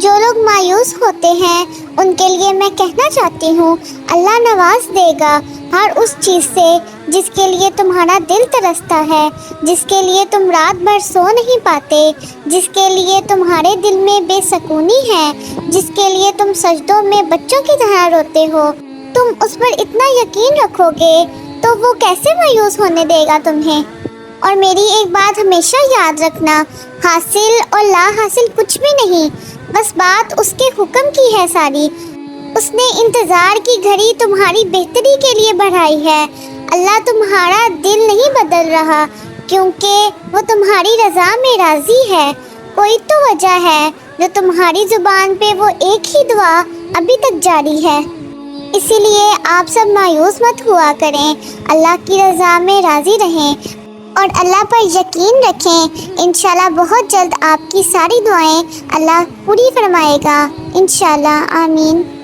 جو لوگ مایوس ہوتے ہیں ان کے لیے میں کہنا چاہتی ہوں، اللہ نواز دے گا ہر اس چیز سے جس کے لیے تمہارا دل ترستا ہے، جس کے لیے تم رات بھر سو نہیں پاتے، جس کے لیے تمہارے دل میں بے سکونی ہے، جس کے لیے تم سجدوں میں بچوں کی طرح روتے ہو۔ تم اس پر اتنا یقین رکھو گے تو وہ کیسے مایوس ہونے دے گا تمہیں۔ اور میری ایک بات ہمیشہ یاد رکھنا، حاصل اور لا حاصل کچھ بھی نہیں، بس بات اس کے حکم کی ہے ساری۔ اس نے انتظار کی گھڑی تمہاری بہتری کے لیے بڑھائی ہے۔ اللہ تمہارا دل نہیں بدل رہا کیونکہ وہ تمہاری رضا میں راضی ہے۔ کوئی تو وجہ ہے جو تمہاری زبان پہ وہ ایک ہی دعا ابھی تک جاری ہے۔ اسی لیے آپ سب مایوس مت ہوا کریں، اللہ کی رضا میں راضی رہیں اور اللہ پر یقین رکھیں۔ انشاءاللہ بہت جلد آپ کی ساری دعائیں اللہ پوری فرمائے گا، انشاءاللہ، آمین۔